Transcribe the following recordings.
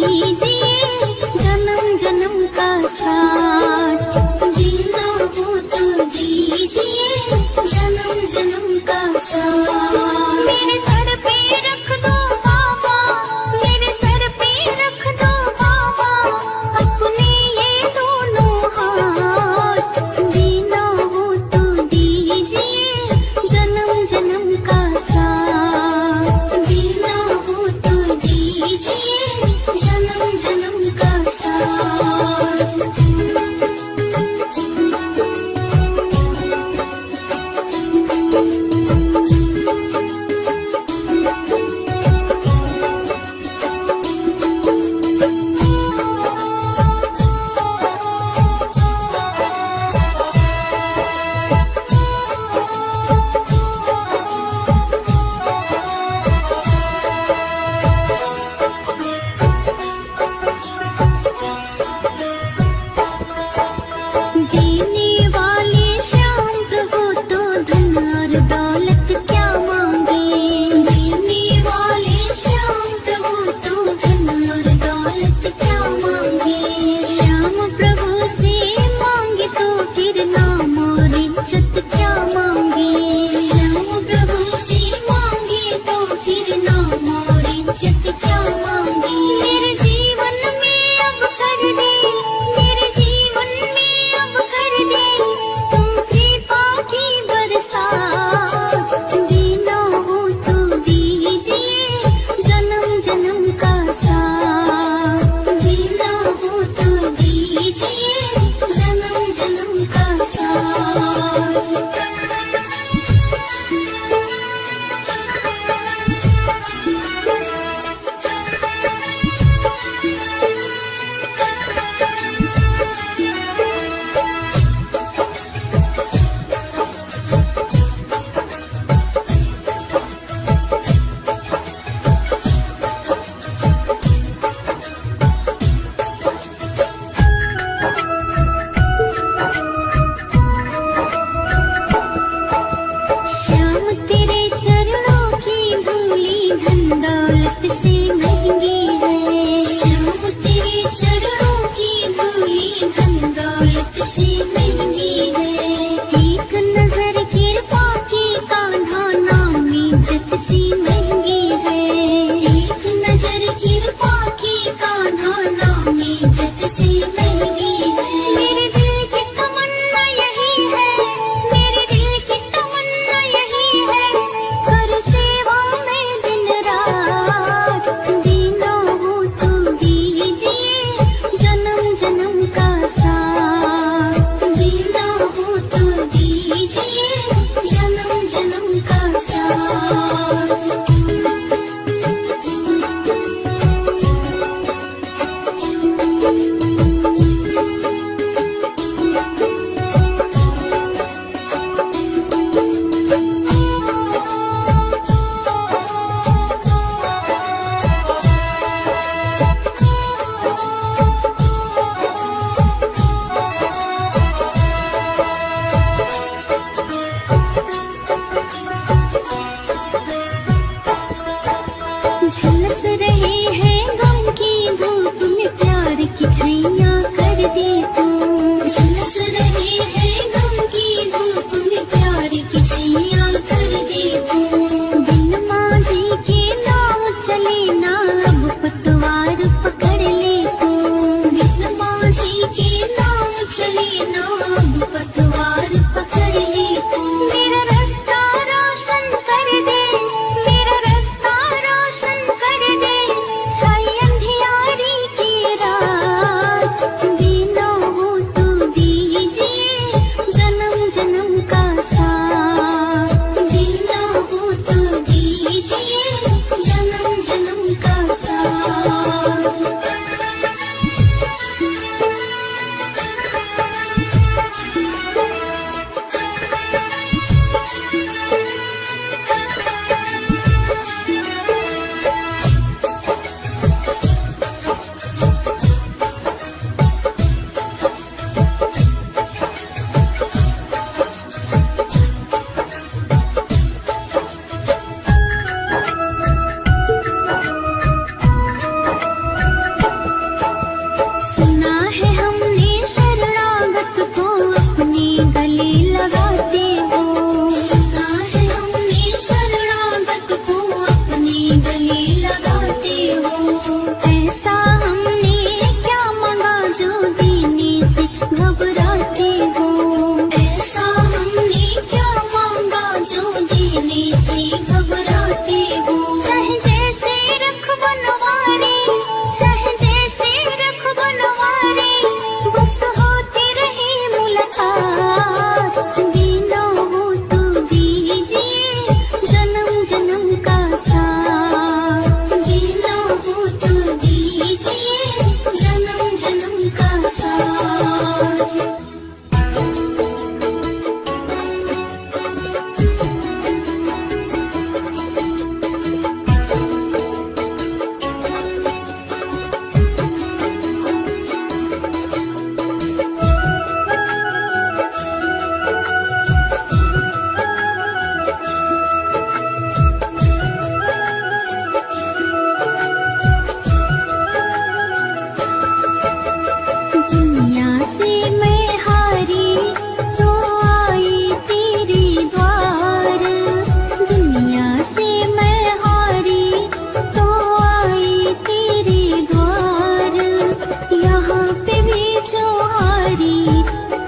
दीजिए जन्म जन्म का साथ। जीना हो तो दीजिए जन्म जन्म का साथ। मेरे सर पे रख दो बाबा, मेरे सर पे रख दो बाबा अपने ये दोनों हाथ। जीना हो तो दीजिए जन्म जन्म का साथ। जीना हो तो दीजिए जन्म जन्म का साथ। देने वाले श्याम प्रभु तो धन और दौलत क्या मांगे। देने वाले श्याम प्रभु तो धन और दौलत क्या मांगे। श्याम प्रभु से मांगे तो फिर नाम और इज्जत क्या मांगे। श्याम प्रभु से मांगे तो फिर नाम और इज्जत क्या मांगे। मेरे जीवन में अब कर दे, मेरे जीवन में अब कर दे तुम कृपा की बरसात। देना हो तो दीजिए जन्म जन्म का साथ। देना हो तो दीजिए जन्म जन्म का साथ। श्याम तेरे चरणों की धूली धन दौलत से महंगी है। श्याम तेरे चरणों की धूली धन दौलत से महंगी है। एक नजर कृपा की कान्हा नाम इज्जत सी महंगी है। एक नजर कृपा की कान्हा नाम इज्जत सी महंगी है। मेरे दिल की तमन्ना यही है, मेरे दिल की तमन्ना यही है कर सेवा में दिन रात। देना हो तो दीजिए जन्म जन्म का साथ। देना हो तो दीजिए जन्म जन्म का साथ। गले लगाते हो। सुना है हमने शरणागत को अपने गले लगाते हो। ऐसा हमने क्या मांगा जो देने से घबराते हो। ऐसा हमने क्या मांगा जो देने से घबराते हो। चाहे जैसे रख बनवारे, चाहे जैसे रख बनवारे, बस होती रही मुलाकात। देना हो तो दीजिए जन्म जन्म का साथ। देना हो तो दीजिए जन्म जन्म का साथ। दुनिया से मैं हारी तो आई तेरे द्वार। दुनिया से मैं हारी तो आई तेरे द्वार। यहाँ पे भी जो हारी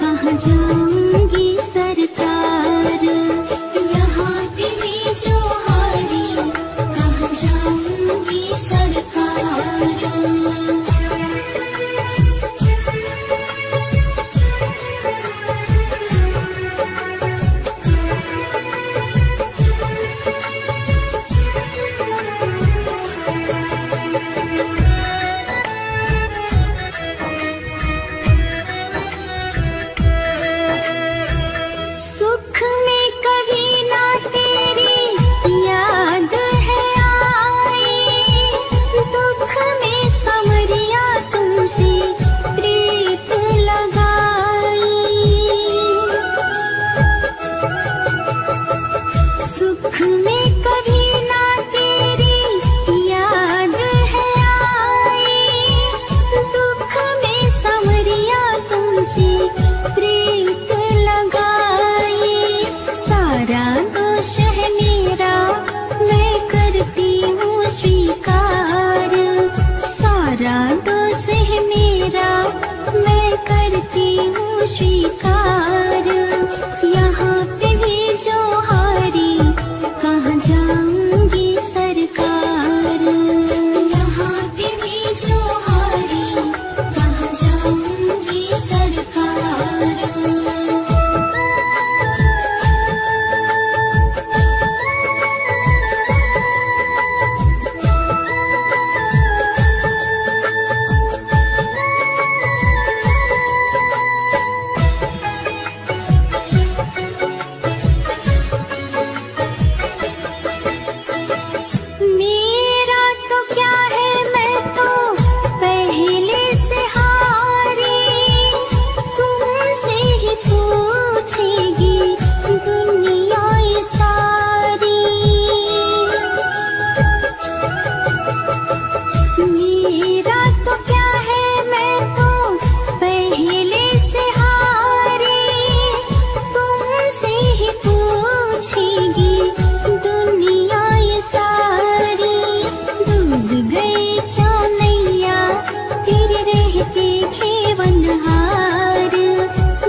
कहाँ जाऊंगी सरकार। यहाँ पे भी जो हारी कहाँ जाऊंगी सरकार। सुख में कभी ना तेरी याद है आई। दुख में समरिया तुमसे प्रीत लगाई। सुख में कभी ना तेरी याद है आई। दुख में समरिया तुमसे प्रीत लगाई। सारा दोष है मेरा मैं करती हूँ स्वीकार। सारा दोष है मेरा मैं करती हूँ स्वीकार। यहाँ पे भी जो हारी कहाँ जाऊंगी सरकार। यहाँ पे भी जो हारी कहाँ जाऊंगी सरकार। मेरा तो क्या है मैं तो पहले से हारी। तुमसे ही पूछेगी दुनिया ये सारी। मेरा तो क्या है मैं तो पहले से हारी। तुमसे ही पूछेगी दुनिया ये सारी। डूब गई क्यों नैया तेरे रहते खेवनहार।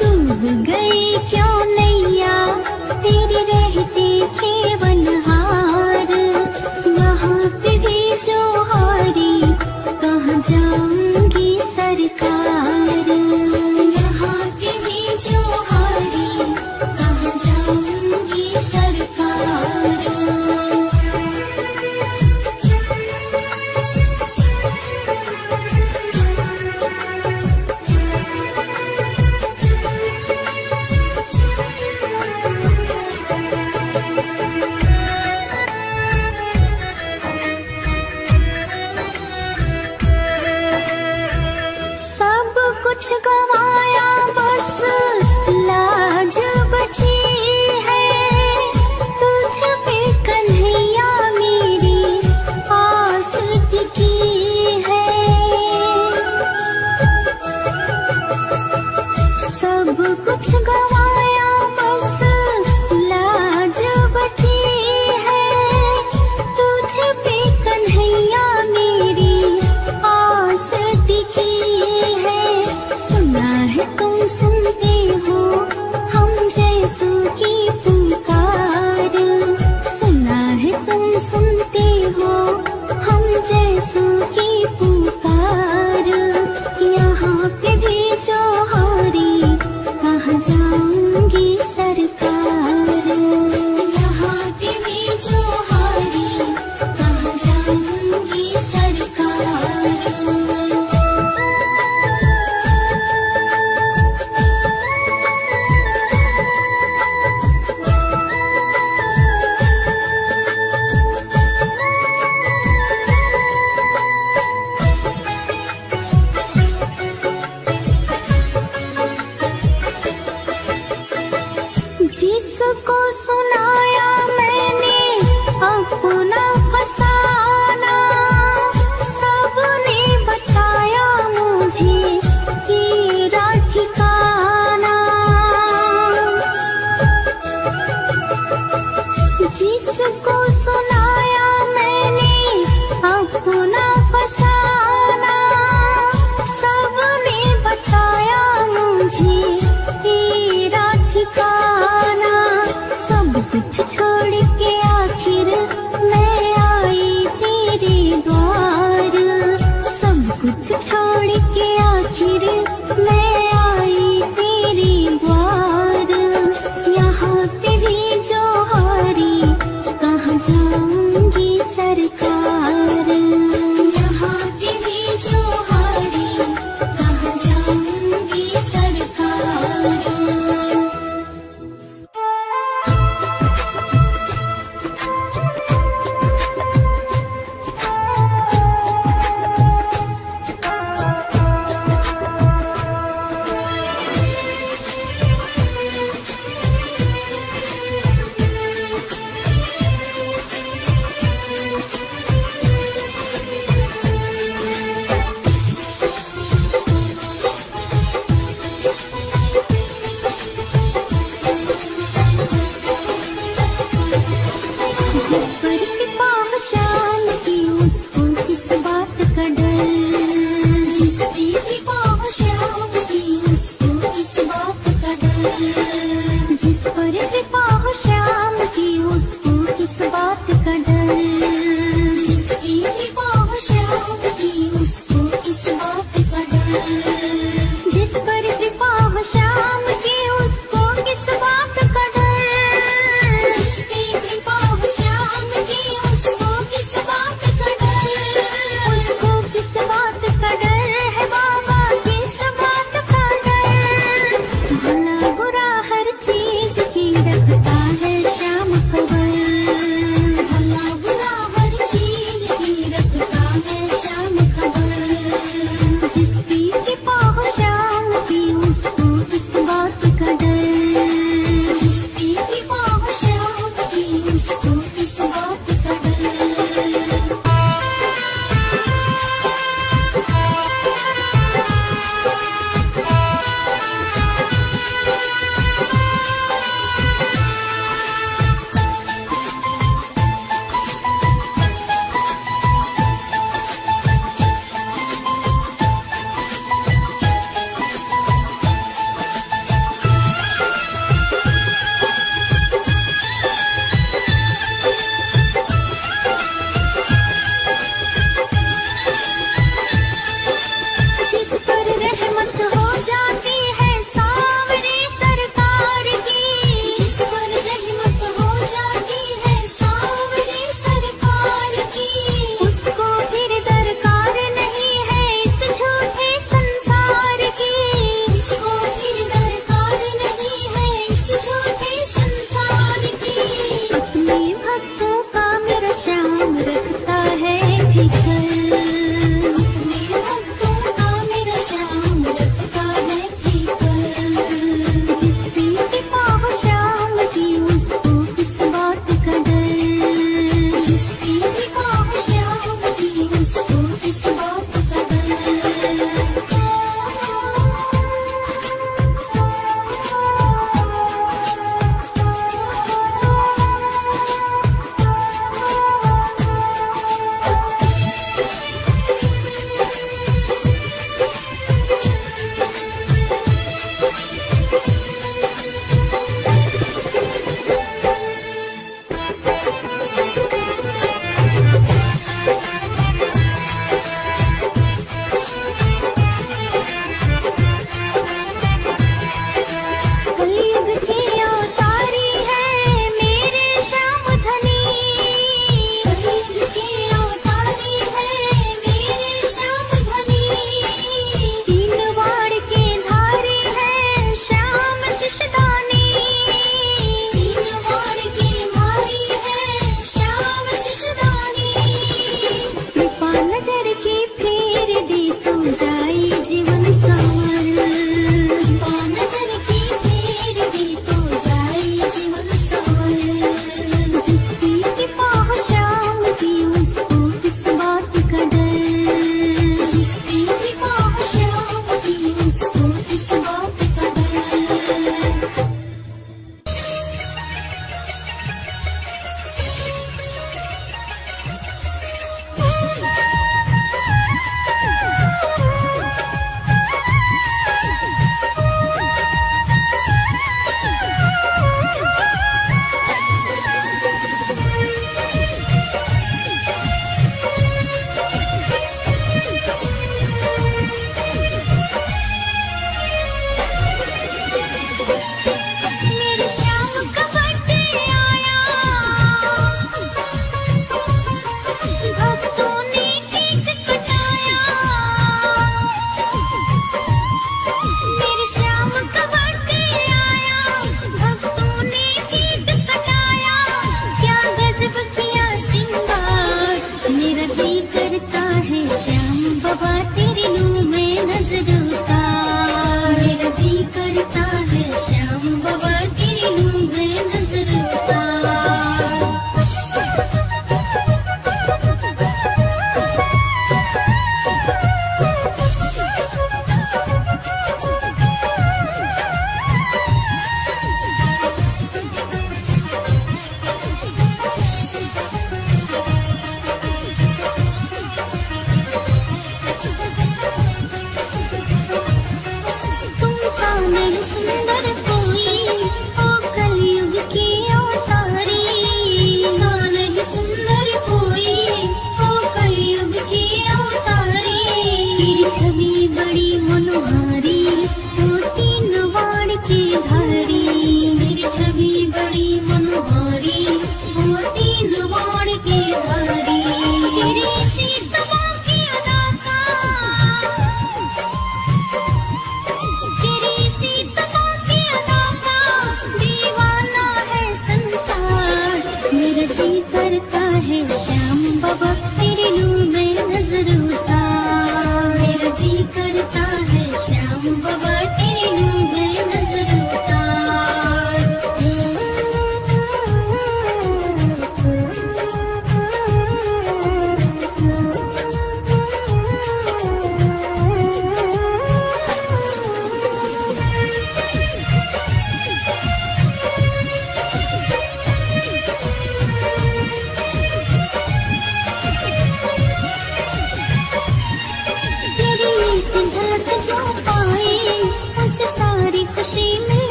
डूब गई क्यों नैया तेरे रहते खेवनहार। यहाँ पे भी जो हारी कहाँ जाऊंगी सरकार। यहाँ पे भी जो हारी कहाँ जाऊंगी सरकार। जिसको सुनाया मैंने अपना फसाना, सबने बताया मुझे तेरा ठिकाना। जिसको सुनाया मैंने अपना फसाना, सबने बताया मुझे तेरा ठिकाना। सब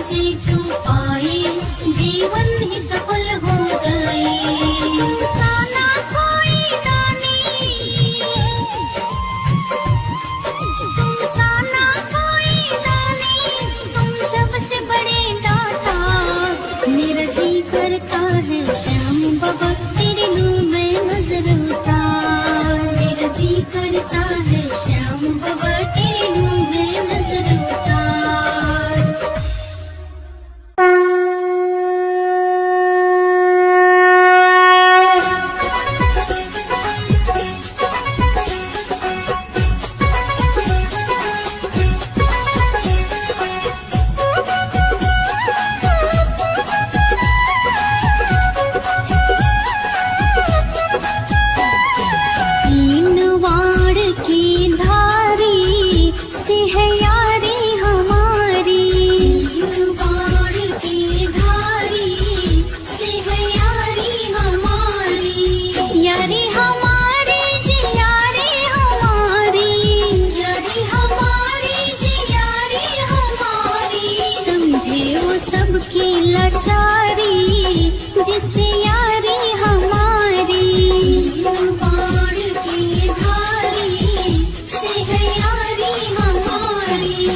से छू पाए जीवन ही सफल हो जाए। साना कोई दानी, तुम साना कोई दानी, तुम सबसे बड़े दाता। मेरा जी करता है श्याम बाबा तेरे लूं मैं नजर उतार। मेरा जी करता है श्याम बाबा तेरे लूं मैं नजर उतार। तीन वाड़ की धारी से है यारी हमारी। तीन वाड़ की धारी से है यारी हमारी। यारी हमारी जी यारी हमारी। यारी हमारी जी यारी हमारी। समझे वो सबकी लाचारी जिससे यारी हमारी। तीन वाड़ की धारी से है यारी हमारी।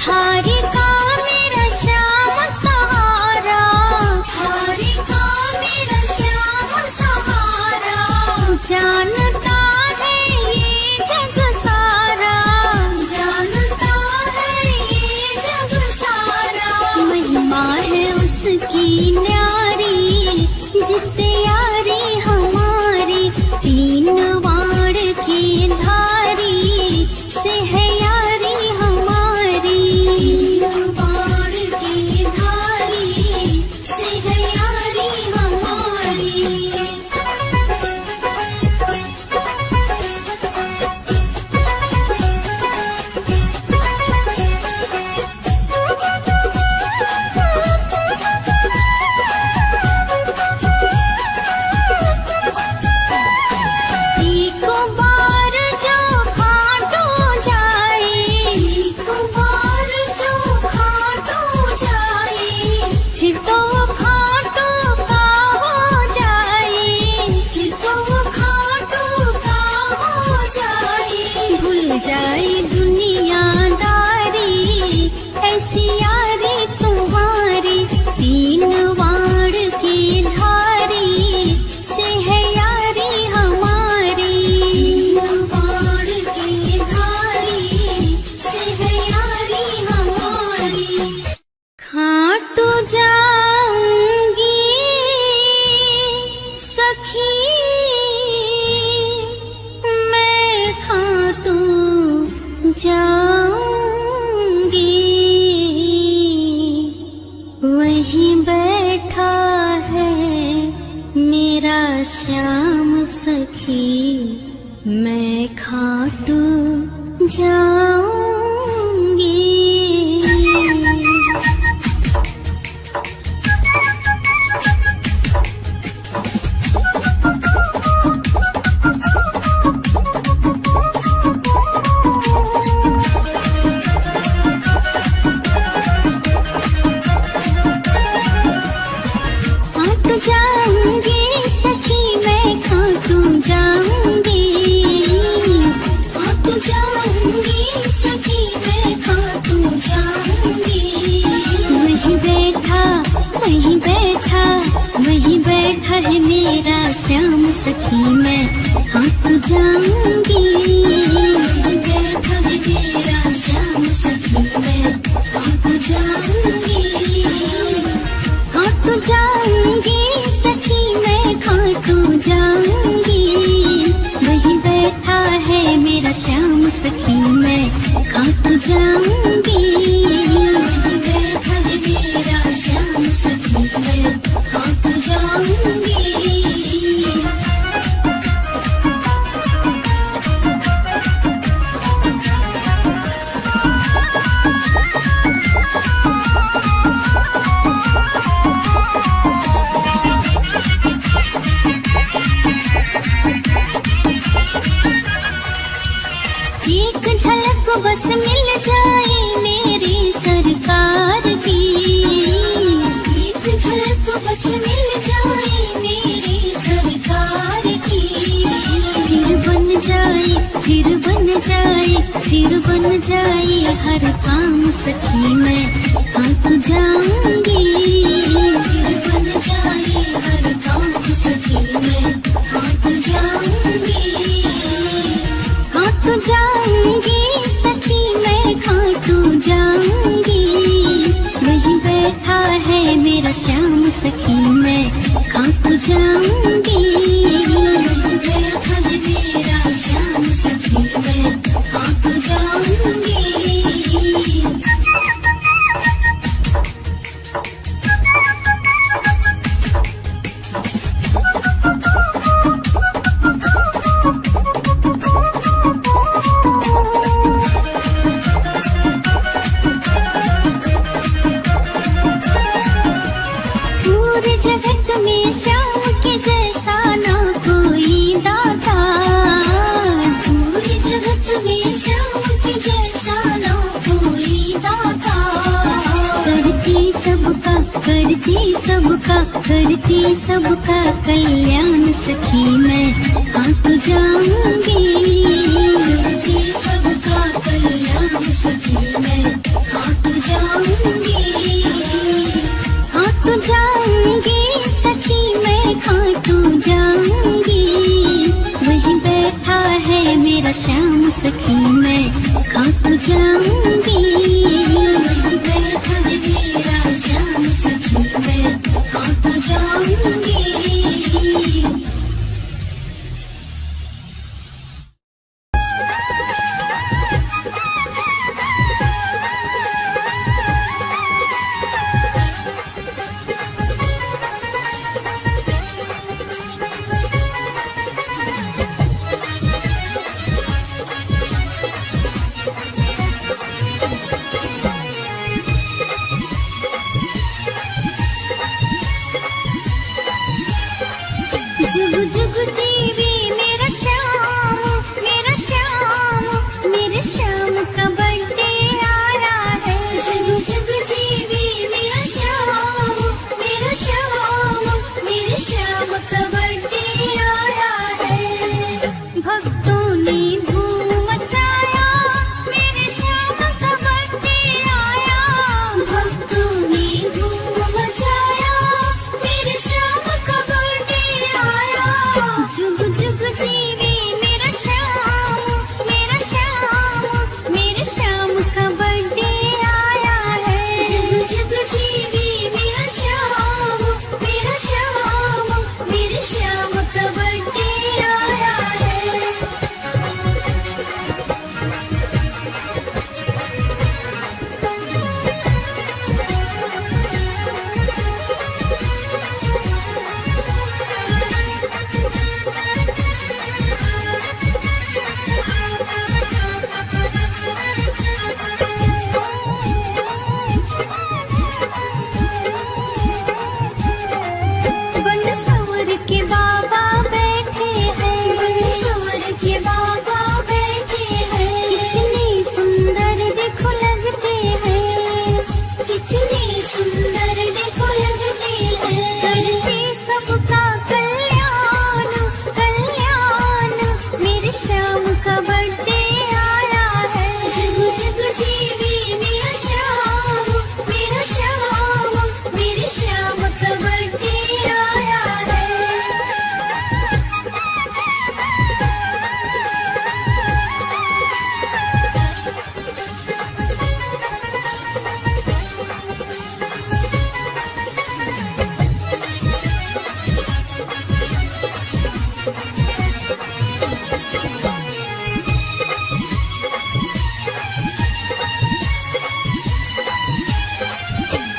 हारी का मेरा श्याम सहारा। हारी का मेरा श्याम सहारा। जानता है ये जग सारा। जानता है ये जग सारा। महिमा है उसकी न्यारी जिससे यारी हमारी। तीन वाड़ की धारी से है यारी हमारी। तीन वाड़ की धारी से है यारी हमारी। एक बार जो खाटू जाए। एक बार जो खाटू जाए। फिर तो वो खाटू का हो जाए। फिर तो वो खाटू का हो जाए। भूल जाए दुनियादारी ऐसी यारी तुम्हारी। तीन वाड़ की धारी से है यारी हमारी। तीन वाड़ की धारी से है यारी हमारी। खाटू जाऊंगी सखी मैं खाटू जाऊंगी। वहीं बैठा है मेरा श्याम सखी मैं खाटू जाऊंगी। खाटू जाऊंगी सखी मैं खाटू जाऊंगी। खाटू जाऊंगी सखी मैं खाटू जाऊंगी। वहीं बैठा वहीं बैठा वहीं बैठा है मेरा श्याम सखी मैं खाटू जाऊंगी। वहीं बैठा है मेरा श्याम सखी मैं खाटू जाऊंगी। खाटू जाऊंगी सखी मैं खाटू जाऊंगी। वहीं बैठा है मेरा श्याम सखी मैं खाटू जाऊंगी। वहीं बैठा है मेरा श्याम सखी मैं खाटू जाऊंगी। बस मिल जाए मेरी सरकार की। फिर बन जाए, फिर बन जाए, फिर बन जाए हर काम सखी मैं थक जाऊंगी। फिर बन जाए हर काम सखी मैं थक जाऊंगी। खाटू जाऊंगी सखी मैं खाटू जाऊंगी। वहीं बैठा है मेरा श्याम सखी मैं खाटू जाऊंगी। वहीं बैठा है मेरा श्याम सखी मैं खाटू जाऊंगी। पूरे जगत में श्याम के जैसा ना कोई दाता। पूरे जगत में श्याम के जैसा ना कोई दाता। करती सबका, करती सबका, करती सबका कल्याण सखी मैं खाट जाऊंगी। करती सबका कल्याण सखी मैं खाट जाऊंगी। खाटू जाऊंगी सखी मैं खाटू जाऊंगी। वहीं बैठा है मेरा श्याम सखी मैं खाटू जाऊंगी। वहीं बैठा है मेरा श्याम सखी मैं खाटू जाऊंगी। जुग जुग जीवी मेरा श्याम, मेरा श्याम, मेरे श्याम का बर्थडे आ रहा है। जुग जुग जीवी मेरा श्याम, मेरा श्याम, मेरे श्याम का बर्थडे आ रहा है। भक्तों ने धूम मचाया, मेरे श्याम का बर्थडे आया। भक्तों ने धूम मचाया, मेरे श्याम का बर्थडे आया। जुग जुग जीवी मेरा श्याम, मेरा श्याम, मेरे श्याम का बर्थडे आया है। जुग जुग जीवी मेरा श्याम, मेरा श्याम, मेरे श्याम का बर्थडे आया है। बन सवर के बाबा बैठे हैं, बन सवर के बाबा बैठे हैं। कितने सुंदर देखो लगते हैं, कितने सुंदर देखो लगते हैं। करते सबका कल्याण, कल्याण, मेरे श्याम का बर्थडे आया है। जुग जुग जीवी मेरा श्याम, मेरा श्याम, मेरे श्याम का बर्थडे आया है।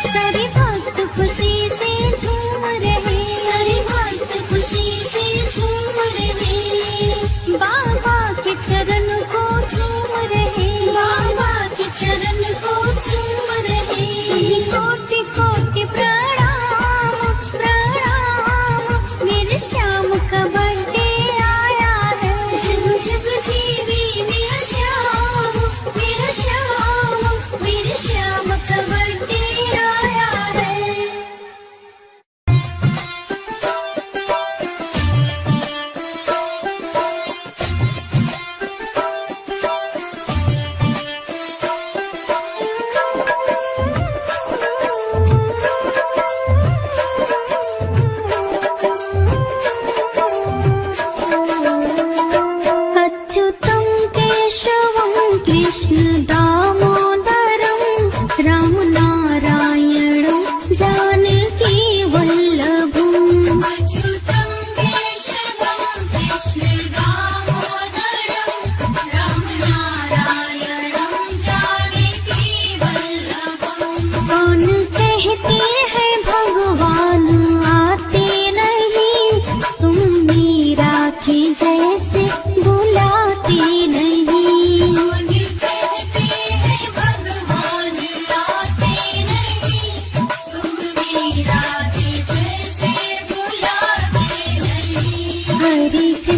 सारे भक्त खुशी से झूम रहे, सारे भक्त खुशी से झूम रहे। बाबा के चरण को चूम रहे, बाबा के चरण को चूम रहे। कोटि कोटि प्रणाम, प्रणाम, मेरे श्याम का बर्थडे आया है। जुग जुग जीवी मेरा श्याम, मेरा श्याम, मेरे श्याम का बर्थडे आया है।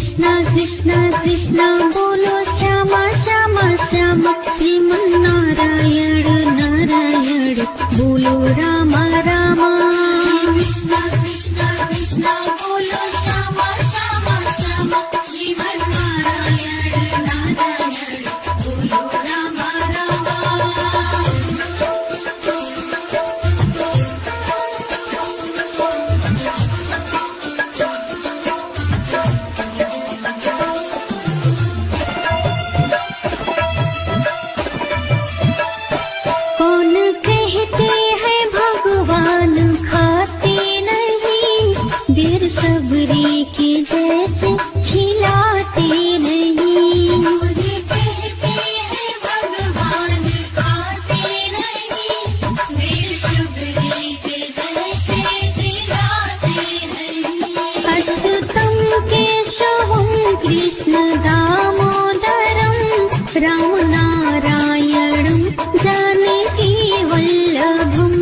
कृष्णा कृष्णा कृष्णा बोलो श्यामा श्यामा श्यामा श्रीमन्नारायण नारायण बोलो रामा रामा कृष्णा कृष्णा कृष्णा बोलो श्यामा श्यामा श्यामा श्रीमन्नारायण नारायण बोलो रामा रामा सबरी के जैसे खिलाते नहीं कहते हैं भगवान खाते नहीं वे सबरी के जैसे खिलाते नहीं अच्युतम केशवम कृष्ण दामोदरम राम नारायणम जानकी वल्लभम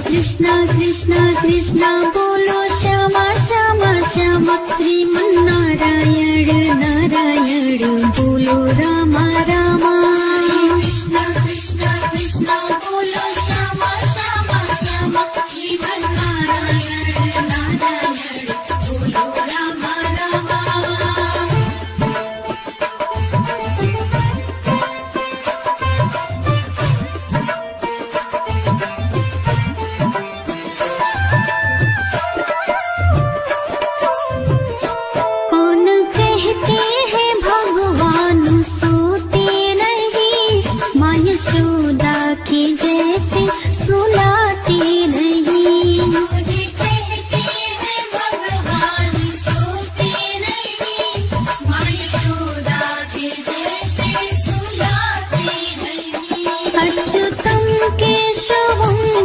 कृष्णा कृष्णा कृष्णा बोलो श्यामा श्यामा श्यामा श्रीमन्नारायण नारायण बोलो रामा रामा कृष्णा कृष्णा कृष्णा बोलो श्यामा श्यामा श्यामा श्रीमन्नारायण नारायण बोलो रामा रामा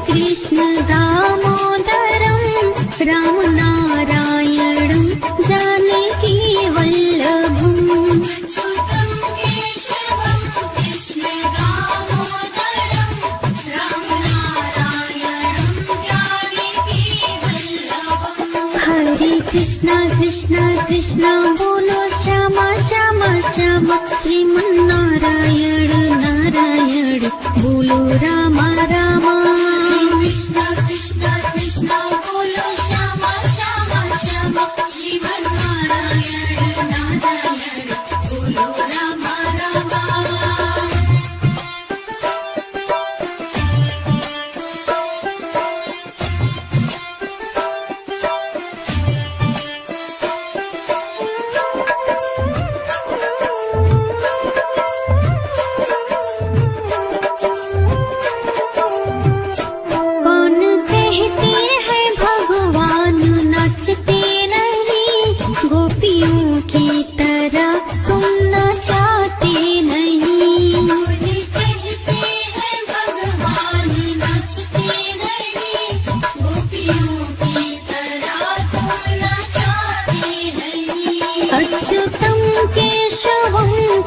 कृष्ण दामोदरम राम नारायणं जानकी वल्लभम कृष्ण दामोदरम राम नारायणं जानकी वल्लभम हरे कृष्णा कृष्णा कृष्णा बोलो श्यामा श्यामा श्यामा श्रीमन्नारायण नारायण बोलो रामा रामा कृष्णा कृष्णा कृष्णा बोलो श्यामा श्यामा श्यामा श्रीमन्नारायण नारायण बोलो रामा रामा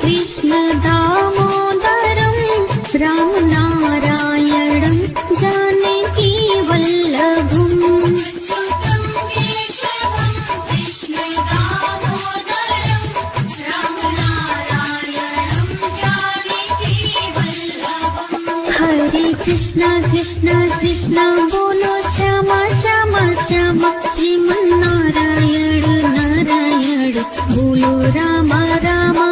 कृष्ण दामोदरम राम नारायणं जानकी वल्लभम कृष्ण दामोदरम राम नारायणं जानकी वल्लभम हरे कृष्णा कृष्णा कृष्णा बोलो श्यामा श्यामा श्यामा श्रीमन्नारायण नारायण बोलो रामा रामा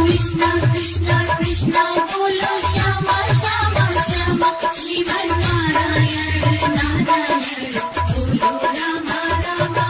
कृष्णा कृष्णा कृष्णा बोलो श्यामा श्यामा श्यामा श्रीमन्नारायण नारायण बोलो रामा रामा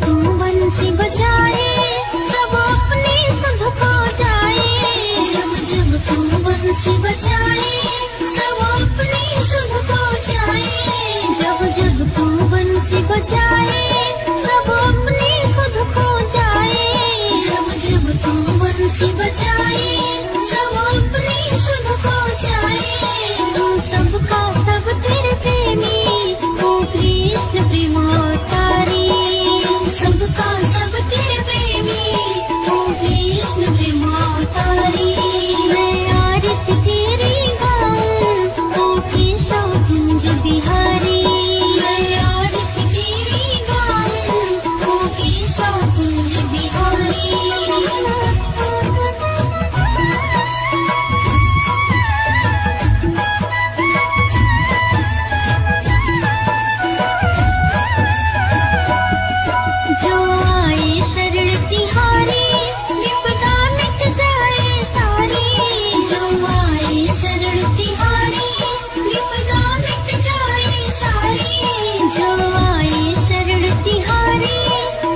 तू बंसी बजाए सब अपने सुध खो जाए। जब जब तू बंसी बजाए सब अपने सुध खो जाए। जब जब तू बंसी बजाए सब अपने सुध खो जाए। जब जब तू बंसी बजाए सब अपने सुध खो जाए। तू सबका सब तेरे प्रेमी ओ कृष्ण प्रेमोतारी। तू सबका सब तेरे प्रेमी ओ कृष्ण प्रेमोतारी। मैं आरती तेरी गाऊं ओ केशव कुंज बिहारी। मैं आरती तेरी गाऊं ओ केशव कुंज बिहारी। जो आए शरण तिहारी विपदा मिट जाए सारी। जो आए शरण तिहारी विपदा मिट जाए सारी। जो आए शरण तिहारी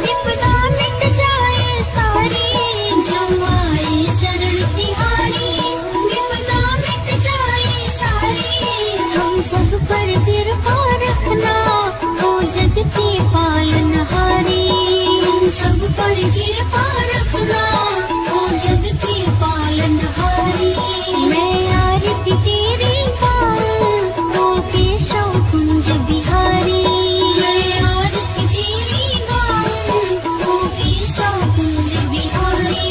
विपदा मिट जाए सारी। जो आए शरण तिहारी विपदा मिट जाए सारी। हम सब पर कृपा रखना ओ जग के पालनहारी। हम सब पर कृपा रखना ओ जग के पालनहारी। मैं आरती तेरी गाऊं ओ केशव कुंज बिहारी। मैं आरती तेरी गाऊं ओ केशव कुंज बिहारी।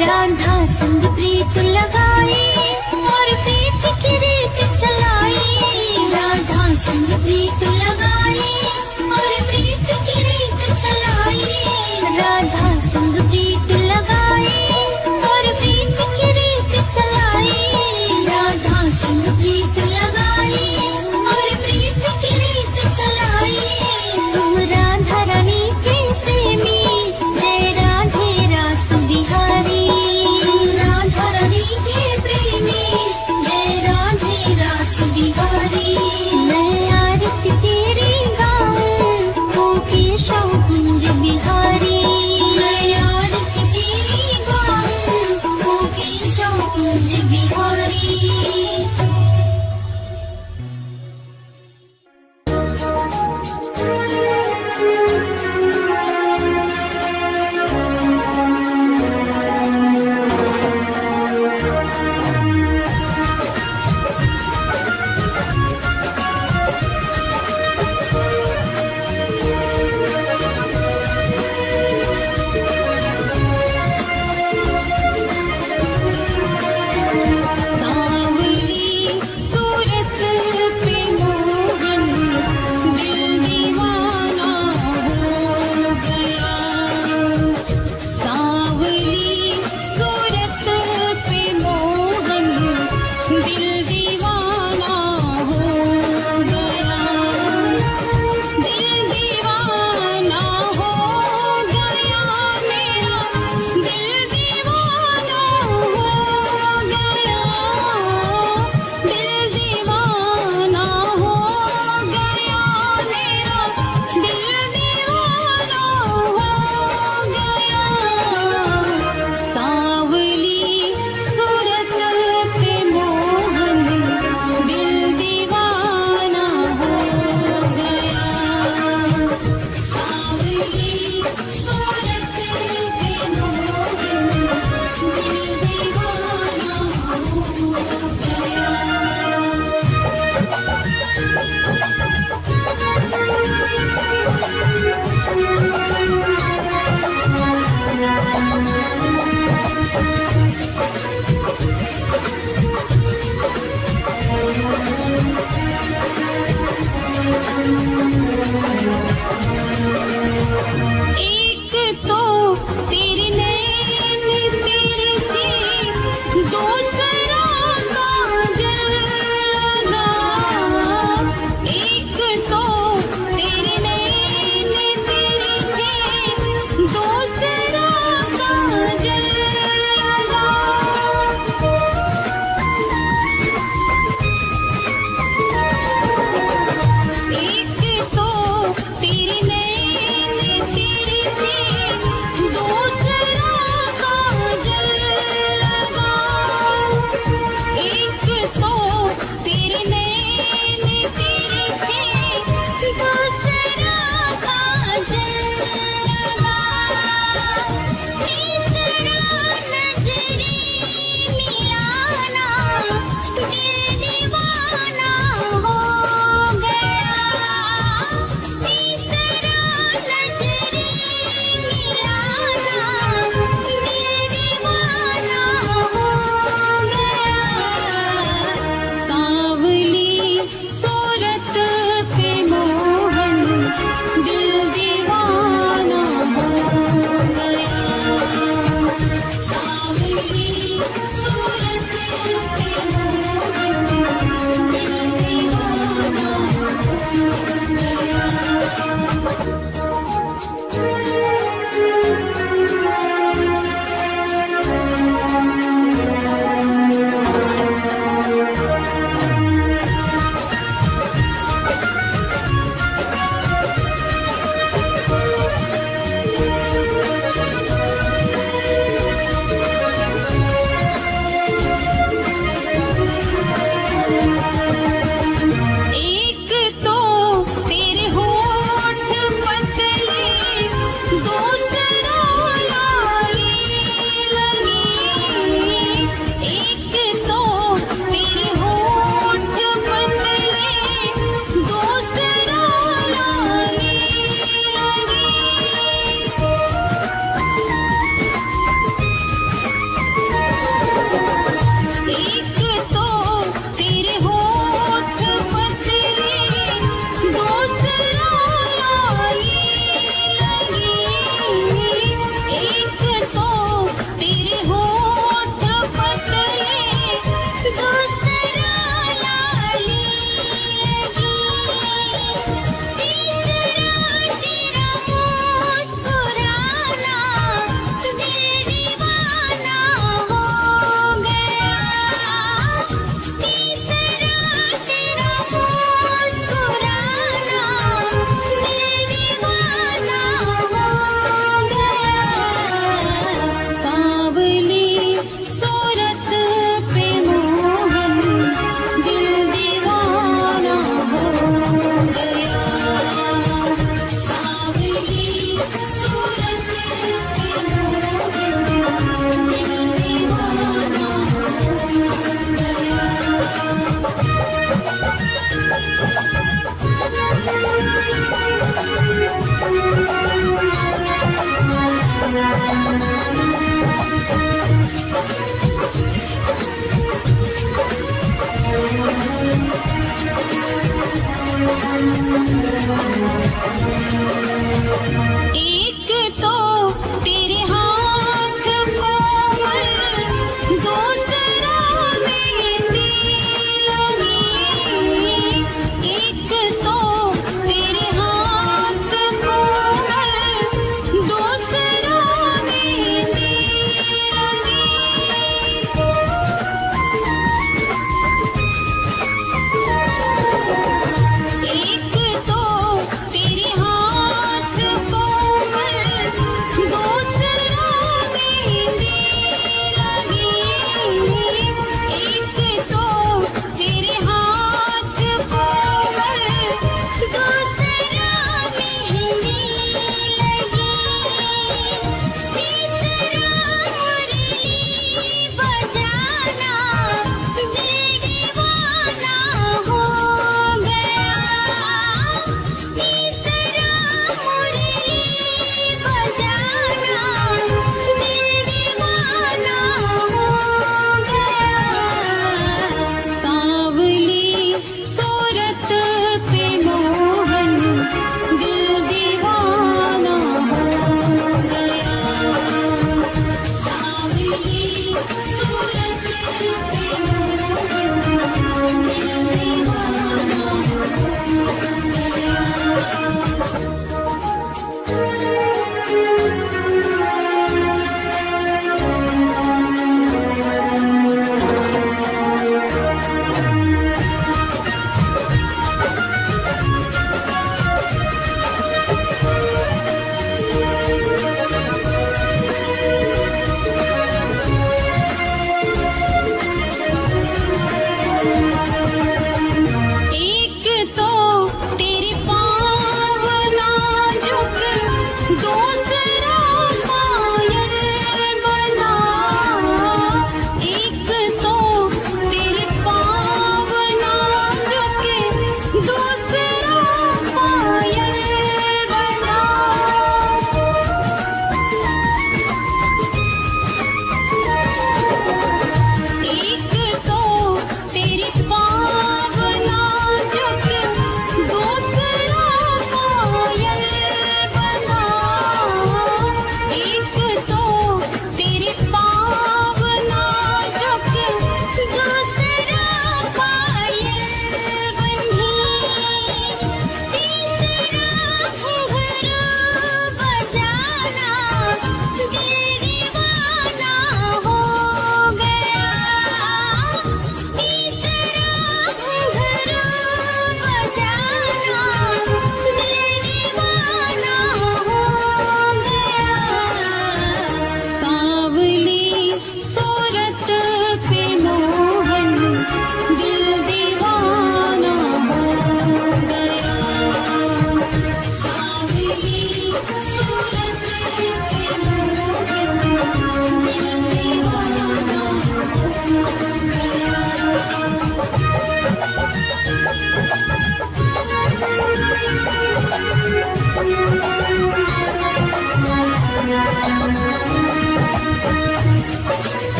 राधा संग प्रीत लगाई और प्रीत की रीत चलाई। राधा संग प्रीत लगाई और प्रीत की रीत चलाई। राधा संग प्रीत लगाई और प्रीत की रीत चलाई। राधा संग प्रीत लगाई और प्रीत की रीत चलाई। तुम राधा रानी के प्रेमी जय राधे रास बिहारी। राधा रानी के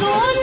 गोर